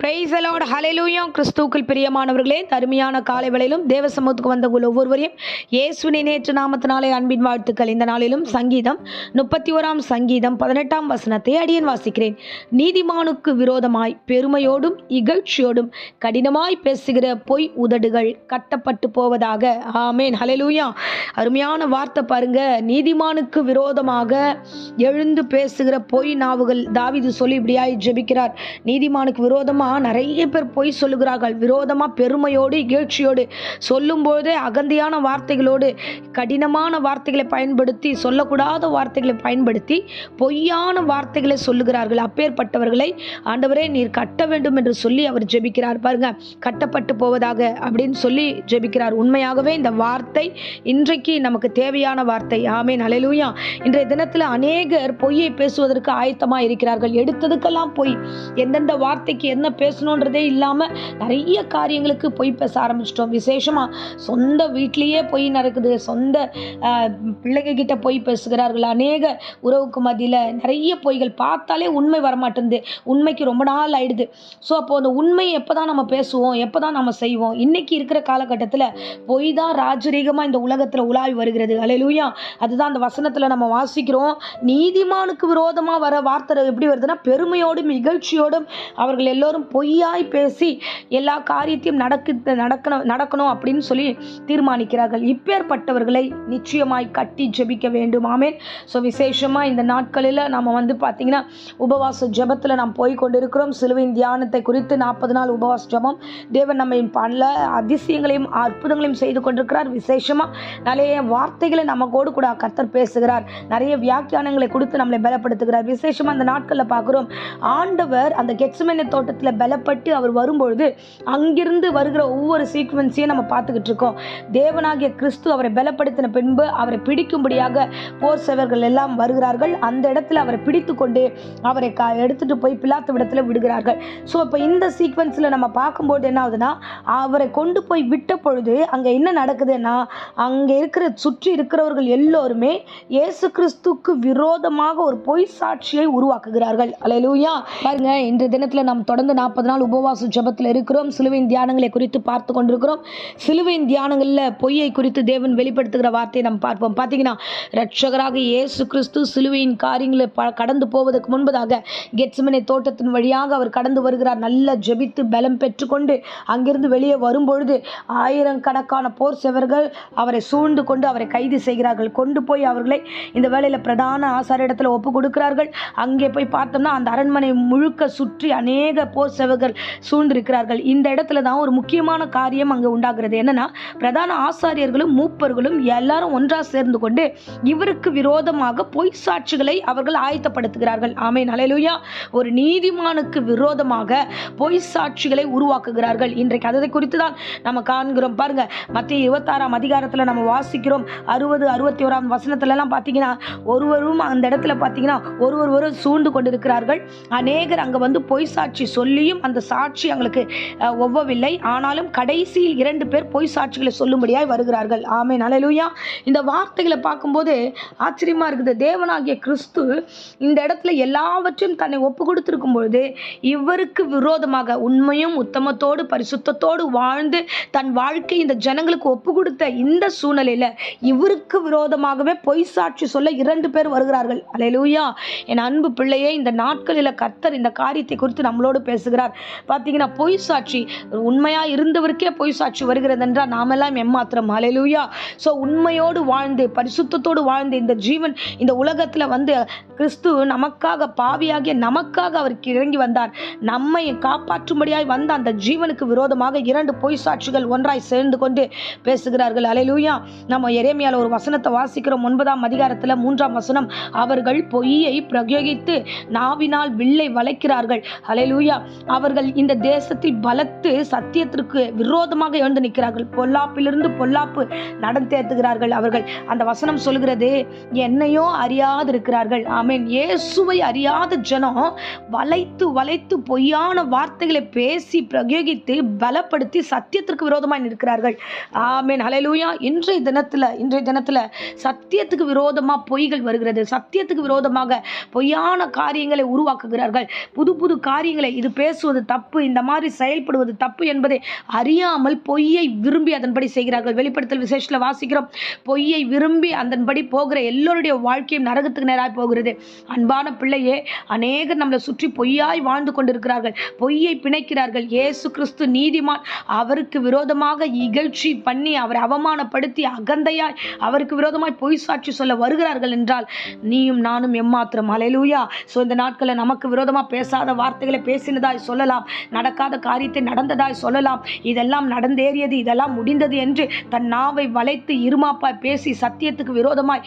Praise the Lord, ஹல்லேலூயா. கிறிஸ்துவுக்குள் பிரியமானவர்களே, தருமையான காலை வேளையிலும் தேவ சமூகத்துக்கு வந்த ஒவ்வொருவரையும் இயேசுவின் நேற்று நாமத்தினாலே அன்பின் வாழ்த்துக்கள். இந்த நாளிலும் சங்கீதம் 31 சங்கீதம் 18 வசனத்தை அடியேன் வாசிக்கிறேன். நீதிமானுக்கு விரோதமாய் பெருமையோடும் இகழ்ச்சியோடும் கடினமாய் பேசுகிற பொய் உதடுகள் கட்டப்பட்டு போவதாக. ஆமேன், ஹல்லேலூயா. அருமையான வார்த்தை பாருங்க. நீதிமானுக்கு விரோதமாக எழுந்து பேசுகிற பொய் நாவுகள். தாவீது சொல்லி இப்படியாய் ஜெபிக்கிறார். நீதிமானுக்கு விரோதமா நிறைய பேர் பொய் சொல்லுகிறார்கள். விரோதமா பெருமையோடு இகழ்ச்சியோடு சொல்லும்போதே அகந்தையான வார்த்தைகளோடு கடினமான வார்த்தைகளை பயன்படுத்தி, சொல்லக்கூடாத வார்த்தைகளை பயன்படுத்தி பொய்யான வார்த்தைகளை சொல்லுகிறார்கள். அப்பேற்பட்டவர்களை ஆண்டவரே நீர் கட்ட வேண்டும் என்று சொல்லி அவர் ஜெபிக்கிறார். பாருங்க, கட்டப்பட்டு போவதாக அப்படின்னு சொல்லி ஜெபிக்கிறார். உண்மையாகவே இந்த வார்த்தை இன்றைக்கு நமக்கு தேவையான வார்த்தை. ஆமேன், ஹல்லேலூயா. இன்றைய தினத்தில் அநேகர் பொய்யை பேசுவதற்கு ஆயத்தமாக இருக்கிறார்கள். எடுத்ததுக்கெல்லாம் பொய், எந்தெந்த வார்த்தைக்கு என்ன பேசணுன்றதே இல்லாமல் நிறைய காரியங்களுக்கு பொய் பேச ஆரம்பிச்சிட்டோம். விசேஷமாக சொந்த வீட்டிலேயே பொய் நடக்குது. சொந்த பிள்ளைகிட்ட பொய் பேசுகிறார்கள். அநேக உறவுக்கு மத்தியில் நிறைய பொய்கள். பார்த்தாலே உண்மை வரமாட்டேங்குது. உண்மைக்கு ரொம்ப நாள் ஆயிடுது. ஸோ அப்போது அந்த உண்மையை எப்போ தான் நம்ம பேசுவோம், எப்போ தான் நம்ம செய்வோம்? இன்னைக்கு இருக்கிற காலகட்டத்தில் பொய் தான் ராஜரீகமாக இந்த உலகத்தில் உலாவி வருகிறது. ஹல்லேலூயா. அதுதான் அந்த வசனத்தில் நம்ம வாசிக்கிறோம். நீதிமானுக்கு விரோதமாக வர வார்த்தை எப்படி வருதுன்னா, பெருமையோடும் இகழ்ச்சியோடும் அவர்கள் எல்லோரும் பொய்யாய் பேசி எல்லா காரியத்தையும் நடக்கணும் அப்படின்னு சொல்லி தீர்மானிக்கிறார்கள். இப்பேற்பட்டவர்களை நிச்சயமாய் கட்டி ஜெபிக்க வேண்டும். ஆமேன். ஸோ விசேஷமாக இந்த நாட்களில் நம்ம பார்த்தீங்கன்னா உபவாச ஜெபத்தில் நாம் போய் கொண்டிருக்கிறோம். சிலுவையின் தியானத்தை குறித்து 40 நாள் உபவாச ஜெபம். தேவன் நம்ம பல அதிசயங்களையும் அற்புதங்களையும் செய்து கொண்டிருக்கிறார். விசேஷமாக நிறைய வார்த்தைகளை நமக்கோடு கூட கர்த்தர் பேசுகிறார். நிறைய வியாக்கியானங்களை கொடுத்து நம்மளை பலப்படுத்துகிறார். விசேஷமாக அந்த நாட்களில் பார்க்குறோம், ஆண்டவர் அந்த கெத்செமனே தோட்டத்தில் பலப்பட்டு அவர் வரும்பொழுது அங்கிருந்து வருகிற ஒவ்வொரு சீக்வன்ஸையும் நம்ம பார்த்துக்கிட்டு இருக்கோம். தேவனாகிய கிறிஸ்து அவரை பலப்படுத்தின பின்பு அவரை பிடிக்கும்படியாக போர் சேவர்கள் எல்லாம் வருகிறார்கள். அந்த இடத்துல அவரை பிடித்து கொண்டு அவரை எடுத்துட்டு போய் பிலாத்து விடத்தில் விடுகிறார்கள். ஸோ இப்போ இந்த சீக்வன்ஸில் நம்ம பார்க்கும்போது என்ன ஆகுதுன்னா, அவரை கொண்டு போய் விட்ட பொழுது அங்கே என்ன நடக்குதுன்னா, அங்கே சுற்றி இருக்கிறவர்கள் எல்லோருமே இயேசு கிறிஸ்துக்கு விரோதமாக ஒரு பொய் சாட்சியை உருவாக்குகிறார்கள். அல்லேலூயா. பாருங்க, இன்றைய தினத்தில் நாம் தொடர்ந்து 40 நாள் உபவாச ஜெபத்தில் இருக்கிறோம். சிலுவையின் தியானங்களை குறித்து பார்த்து கொண்டிருக்கிறோம். சிலுவையின் தியானங்களில் பொய்யை குறித்து தேவன் வெளிப்படுத்துகிற வார்த்தையை நம்ம பார்ப்போம். பார்த்தீங்கன்னா, இரட்சகராக இயேசு கிறிஸ்து சிலுவையின் காரியங்களை கடந்து போவதற்கு முன்பதாக கெத்செமனே தோட்டத்தின் வழியாக அவர் கடந்து வருகிறார். நல்ல ஜெபித்து பலம் பெற்றுக்கொண்டு அங்கிருந்து வெளியே வரும்பொழுது ஆயிரக்கணக்கான போர் சேவர்கள் அவரை சூழ்ந்து கொண்டு அவரை கைது செய்கிறார்கள். கொண்டு போய் அவர்களை இந்த வேளையில் பிரதான ஆசாரியரிடத்தில் ஒப்பு கொடுக்கிறார்கள். அங்கே போய் பார்த்தோம்னா அந்த அரண்மனை முழுக்க சுற்றி அநேக போர் சேவகர்கள் சூழ்ந்திருக்கிறார்கள். இந்த இடத்துல தான் ஒரு முக்கியமான காரியம் அங்கே உண்டாகிறது. என்னன்னா, பிரதான ஆசாரியர்களும் மூப்பர்களும் எல்லாரும் ஒன்றா சேர்ந்து கொண்டு இவருக்கு விரோதமாக பொய் சாட்சிகளை அவர்கள் ஆயத்தப்படுத்துகிறார்கள். ஆமென், ஹல்லேலூயா. ஒரு நீதிமானுக்கு விரோதமாக பொய் சாட்சிகளை உருவாக்குகிறார்கள். இன்றைக்கு அதை குறித்து தான் நம்ம காண்கிறோம். பாருங்க, மத்திய 26 அதிகாரத்தில் நம்ம வாசிக்கிறோம். 60, 61 வசனத்துல எல்லாம் பார்த்தீங்கன்னா, ஒருவரும் அந்த இடத்துல பார்த்தீங்கன்னா ஒருவர் சூழ்ந்து கொண்டிருக்கிறார்கள். அநேகர் அங்கே பொய் சாட்சி சொல்லியும் அந்த சாட்சி அவங்களுக்கு ஒவ்வவில்லை. ஆனாலும் கடைசியில் 2 பேர் பொய் சாட்சிகளை சொல்லும்படியாய் வருகிறார்கள். ஆமென், ஹல்லேலூயா. இந்த வார்த்தைகளை பார்க்கும்போது ஆச்சரியமா இருக்குது. தேவனாகிய கிறிஸ்து இந்த இடத்துல எல்லாவற்றையும் தன்னை ஒப்பு கொடுத்திருக்கும் பொழுது இவருக்கு விரோதமாக உண்மையும் உத்தமத்தோடு பரிசுத்தத்தோடு வாழ்ந்து தன் வாழ்க்கை இந்த ஜனங்களுக்கு ஒப்பு கொடுத்த இந்த சூழ்நிலையில இவருக்கு விரோதமாகவே பொய் சாட்சி சொல்ல 2 பேர் வருகிறார்கள். ஹல்லேலூயா. என் அன்பு பிள்ளையே, இந்த நாட்களில் கர்த்தர் இந்த காரியத்தை குறித்து நம்மளோடு பேசுகிறார். பார்த்தீங்கன்னா, பொய் சாட்சி உண்மையா இருந்தவருக்கே பொய் சாட்சி வருகிறது என்றால் நாமெல்லாம் எம்மாத்திரம். ஹல்லேலூயா. ஸோ உண்மையோடு வாழ்ந்து பரிசுத்தத்தோடு வாழ்ந்து இந்த ஜீவன் இந்த உலகத்தில் கிறிஸ்து நமக்காக, பாவியாகிய நமக்காக அவருக்கு இறங்கி வந்தார். நம்மை காப்பாற்றும்படியாய் வந்த அந்த ஜீவனுக்கு விரோதமாக 2 பொய் சாட்சிகள் ஒன்றாய் சேர்ந்து கொண்டு பேசுகிறார்கள். ஹல்லேலூயா. நம்ம எரேமியால ஒரு வசனத்தை வாசிக்கிறோம். 9 அதிகாரத்தில் 3 வசனம். அவர்கள் பொய்யை பிரயோகித்து நாவினால் வில்லை வளைக்கிறார்கள். ஹல்லேலூயா. அவர்கள் இந்த தேசத்தில் பலத்து சத்தியத்திற்கு விரோதமாக எழுந்து நிற்கிறார்கள். பொல்லாப்பிலிருந்து பொல்லாப்பு நடந்தேத்துகிறார்கள். அவர்கள் அந்த வசனம் சொல்கிறது, என்னையோ அறியாது இருக்கிறார்கள். ஆமென். இயேசுவை அறியாத ஜனம் வளைத்து வளைத்து பொய்யான வார்த்தைகளை பேசி பிரயோகித்து பலப்படுத்தி சத்தியத்திற்கு விரோதமாக நிற்கிறார்கள். ஆமென், ஹல்லேலூயா. இன்றைய தினத்தில் சத்தியத்துக்கு விரோதமாக பொய்கள் வருகிறது. சத்தியத்துக்கு விரோதமாக பொய்யான காரியங்களை உருவாக்குகிறார்கள். புது புது காரியங்களை இது பேச பேசுவது தப்பு, இந்த மாதிரி செயல்படுவது தப்பு என்பதை அறியாமல் பொய்யை விரும்பி அதன்படி செய்கிறார்கள். வெளிப்படுத்தல் விசேஷத்தில் வாசிக்கிறோம், பொய்யை விரும்பி அதன்படி போகிற எல்லோருடைய வாழ்க்கையும் நரகத்துக்கு நேராக போகிறது. அன்பான பிள்ளையே, அநேகர் நம்மளை சுற்றி பொய்யாய் வாழ்ந்து கொண்டிருக்கிறார்கள், பொய்யை பிணைக்கிறார்கள். இயேசு கிறிஸ்து நீதிமான். அவருக்கு விரோதமாக இகழ்ச்சி பண்ணி அவரை அவமானப்படுத்தி அகந்தையாய் அவருக்கு விரோதமாய் பொய் சாட்சி சொல்ல வருகிறார்கள் என்றால் நீயும் நானும் எம்மாத்திரம். அல்லேலூயா. ஸோ இந்த நாட்களில் நமக்கு விரோதமாக பேசாத வார்த்தைகளை பேசினதாய் சொல்லலாம், நடக்காத காரியத்தை நடந்ததாய் சொல்லலாம், இதெல்லாம் நடந்தேறியது, இதெல்லாம் முடிந்தது என்று தன் நாவை வளைத்து இருமாப்பாய் பேசி சத்தியத்துக்கு விரோதமாய்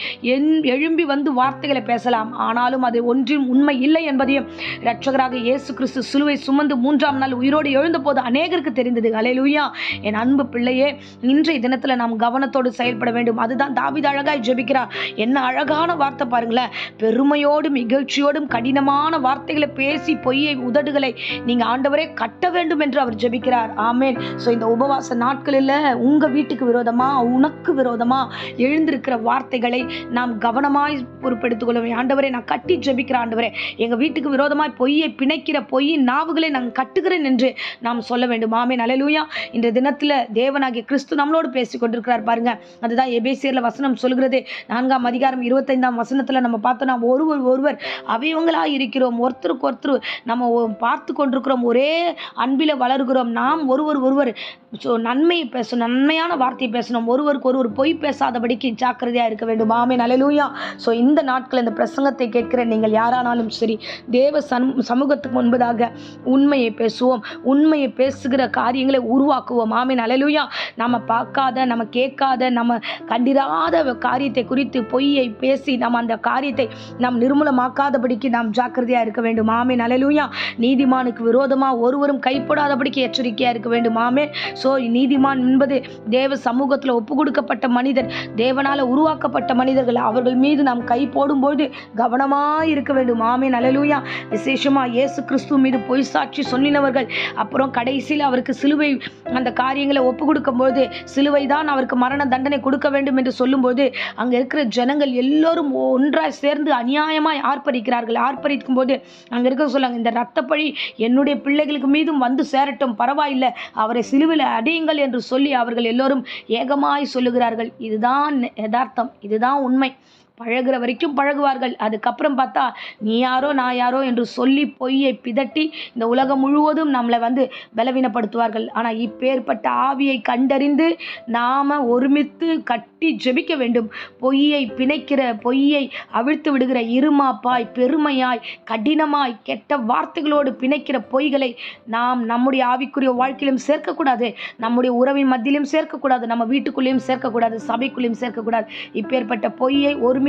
எழும்பி வந்து வார்த்தைகளை பேசலாம். ஆனாலும் அது ஒன்றும் உண்மை இல்லை என்பதையும் இரட்சகராக இயேசு கிறிஸ்து சிலுவை சுமந்து 3ஆம் நாள் உயிரோடு எழுந்த போது அநேகருக்கு தெரிந்தது. அல்லேலூயா. என் அன்பு பிள்ளையே, இன்றைய தினத்தில் நாம் கவனத்தோடு செயல்பட வேண்டும். அதுதான் தாவீது அழகாய் ஜெபிக்கிறார். என்ன அழகான வார்த்தை பாருங்களேன். பெருமையோடும் இகழ்ச்சியோடும் கடினமான வார்த்தைகளை பேசி பொய்யை உதடுகளை நீங்க ஆண்டவரே கட்ட வேண்டும் என்று அவர் ஜெபிக்கிறார். ஆமேன். ஸோ இந்த உபவாச நாட்களில் உங்க வீட்டுக்கு விரோதமா, உனக்கு விரோதமா எழுந்திருக்கிற வார்த்தைகளை நாம் கவனமாய் பொறுப்பெடுத்துக் கொள்ளும். ஆண்டவரே, நான் கட்டி ஜெபிக்கிறேன். ஆண்டவரே, எங்க வீட்டுக்கு விரோதமாய் பொய்யை பிணைக்கிற பொய்யின் நாவுகளை நான் கட்டுகிறேன் என்று நாம் சொல்ல வேண்டும். ஆமேன். அல்லேலூயா. இந்த தினத்தில் தேவனாகிய கிறிஸ்து நம்மளோடு பேசிக் கொண்டிருக்கிறார் பாருங்க. அதுதான் எபேசியர்ல வசனம் சொல்கிறது. 4ஆம் அதிகாரம் 25ஆம் வசனத்துல நம்ம பார்த்தோம்னா, ஒருவர் அவயவங்களாக இருக்கிறோம், ஒருத்தருக்கு ஒருத்தர் நம்ம பார்த்து கொண்டிருக்கிறோம், ஒரே அன்பில வளர்கிறோம். நாம் ஒருவர் நன்மையை பேசணும், நன்மையான வார்த்தையை பேசணும், ஒருவருக்கு ஒருவர் பொய் பேசாதபடிக்கு ஜாக்கிரதையா இருக்க வேண்டும். ஆமென். அல்லேலூயா. ஸோ இந்த நாட்கள் இந்த பிரசங்கத்தை கேட்கிற நீங்கள் யாரானாலும் சரி, தேவ சமூகத்துக்கு முன்பதாக உண்மையை பேசுவோம், உண்மையை பேசுகிற காரியங்களை உருவாக்குவோம். ஆமென். அல்லேலூயா. நம்ம பார்க்காத, நம்ம கேட்காத, நம்ம கண்டிராத காரியத்தை குறித்து பொய்யை பேசி நம்ம அந்த காரியத்தை நாம் நிர்மூலமாக்காதபடிக்கு நாம் ஜாக்கிரதையா இருக்க வேண்டும். ஆமென். அல்லேலூயா. நீதிமானுக்கு விரோதமாக ஒருவரும் கைப்படாதபடிக்கு எச்சரிக்கையா இருக்க வேண்டும். ஆமென். ஸோ நீதிமான் என்பது தேவ சமூகத்தில் ஒப்பு கொடுக்கப்பட்ட மனிதர், தேவனால உருவாக்கப்பட்ட மனிதர்கள். அவர்கள் மீது நாம் கை போடும்போது கவனமாக இருக்க வேண்டும். ஆமென். அல்லேலூயா. விசேஷமா இயேசு கிறிஸ்து மீது பொய் சாட்சி சொன்னினவர்கள் அப்புறம் கடைசியில் அவருக்கு சிலுவை அந்த காரியங்களை ஒப்பு கொடுக்கும்போது, சிலுவை தான் அவருக்கு மரண தண்டனை கொடுக்க வேண்டும் என்று சொல்லும்போது அங்கே இருக்கிற ஜனங்கள் எல்லோரும் ஒன்றாய் சேர்ந்து அநியாயமாய் ஆர்ப்பரிக்கிறார்கள். ஆர்ப்பரிக்கும் போது அங்கே இருக்க சொல்லாங்க, இந்த இரத்தப்பழி என்னுடைய பிள்ளைகளுக்கு மீதும் வந்து சேரட்டும், பரவாயில்லை, அவரை சிலுவையில் அடியுங்கள் என்று சொல்லி அவர்கள் எல்லோரும் ஏகமாய் சொல்லுகிறார்கள். இதுதான் யதார்த்தம், இதுதான் உண்மை. பழகுற வரைக்கும் பழகுவார்கள். அதுக்கப்புறம் பார்த்தா நீ யாரோ நான் யாரோ என்று சொல்லி பொய்யை பிதட்டி இந்த உலகம் முழுவதும் நம்மளை பலவீனப்படுத்துவார்கள். ஆனால் இப்பேற்பட்ட ஆவியை கண்டறிந்து நாம் ஒருமித்து கட்டி ஜெபிக்க வேண்டும். பொய்யை பிணைக்கிற, பொய்யை அவிழ்த்து விடுகிற, இருமாப்பாய், பெருமையாய், கடினமாய், கெட்ட வார்த்தைகளோடு பிணைக்கிற பொய்களை நாம் நம்முடைய ஆவிக்குரிய வாழ்க்கையிலும் சேர்க்கக்கூடாது, நம்முடைய உறவின் மத்தியிலும் சேர்க்கக்கூடாது, நம்ம வீட்டுக்குள்ளேயும் சேர்க்கக்கூடாது, சபைக்குள்ளேயும் சேர்க்கக்கூடாது. இப்பேற்பட்ட பொய்யை ஒருமித்து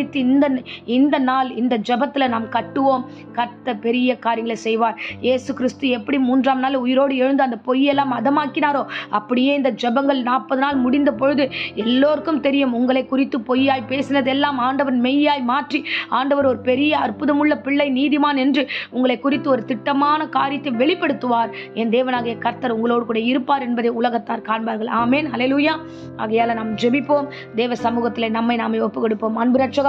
இந்த நாள் இந்த ஜெபத்தில் நாம் கட்டுவோம். கர்த்தர் பெரிய காரியங்களை செய்வார். இயேசு கிறிஸ்து எப்படி 3ஆம் நாள் உயிரோடு எழுந்து அந்த பொய்யெல்லாம் மதமாக்கினாரோ அப்படியே இந்த ஜெபங்கள் 40 நாள் முடிந்த பொழுது எல்லோருக்கும் தெரியும், உங்களை குறித்து பொய்யாய் பேசினதெல்லாம் ஆண்டவர் மெய்யாய் மாற்றி ஆண்டவர் ஒரு பெரிய அற்புதமுள்ள பிள்ளை, நீதிமான் என்று உங்களை குறித்து ஒரு திட்டமான காரியத்தை வெளிப்படுத்துவார். என் தேவனாகிய கர்த்தர் உங்களோடு கூட இருப்பார் என்பதை உலகத்தார் காண்பார்கள். ஆமென். அல்லேலூயா. ஆகையால நாம் ஜெபிப்போம், தேவ சமூகத்தில் நம்மை நாமே ஒப்பு கொடுப்போம். அன்பு ரட்சகா,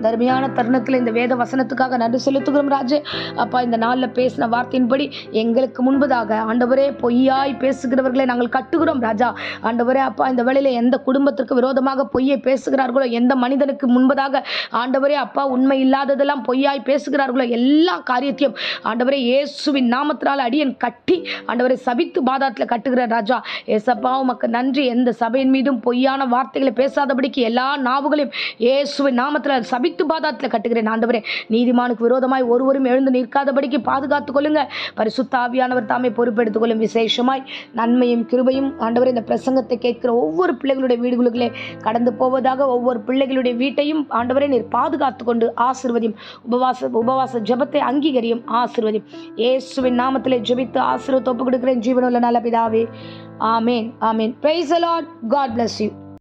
தர்மையான தருணத்தில் இந்த வேத வசனத்துக்காக நன்றி செலுத்துகிறோம் ராஜே. அப்பா, இந்த நாளில் பேசின வார்த்தையின்படி எங்களுக்கு முன்பதாக ஆண்டவரே பொய்யாய் பேசுகிறவர்களை நாங்கள் கட்டுகிறோம் ராஜா. ஆண்டவரே அப்பா, இந்த வேளையில எந்த குடும்பத்திற்கு விரோதமாக பொய்யை பேசுகிறார்களோ, எந்த மனிதனுக்கு முன்பதாக ஆண்டவரே அப்பா உண்மை இல்லாததெல்லாம் பொய்யாய் பேசுகிறார்களோ, எல்லா காரியத்தையும் ஆண்டவரே இயேசுவின் நாமத்தினால் அடியன் கட்டி ஆண்டவரை சபித்து பாதாத்தில் கட்டுகிற ராஜா. ஏசப்பா உமக்கு நன்றி. எந்த சபையின் மீதும் பொய்யான வார்த்தைகளை பேசாதபடிக்கு எல்லா நாவுகளையும் இயேசுவின் நாமத்தில் சபித்து பாதாத்தில் கட்டுகிறேன். ஆண்டவரே, நீதிமானுக்கு விரோதமாய் ஒருவரும் எழுந்து நிற்காதபடிக்கு பாதுகாத்துக் கொள்ளுங்க. பரிசுத்த ஆவியானவர் தாமே பொறுப்பெடுத்துக் கொள்ளும். விசேஷமாய் நன்மையும் கிருபையும் ஆண்டவரே இந்த பிரசங்கத்தை கேட்கிற ஒவ்வொரு பிள்ளைகளுடைய வீடுகளுக்குள்ளே கடந்து போவதாக, ஒவ்வொரு பிள்ளைகளுடைய வீட்டையும் ஆண்டவரே நீர் பாதுகாத்துக் கொண்டு ஆசீர்வதியும். உபவாச ஜெபத்தை அங்கீகரியும், ஆசீர்வதியும். இயேசுவின் நாமத்திலே ஜெபித்து ஆசீர்வாதத்தை ஒப்புக் கொடுக்கிறேன் ஜீவனுள்ள நல்ல பிதாவே. ஆமென். ஆமென். Praise the Lord. God bless you.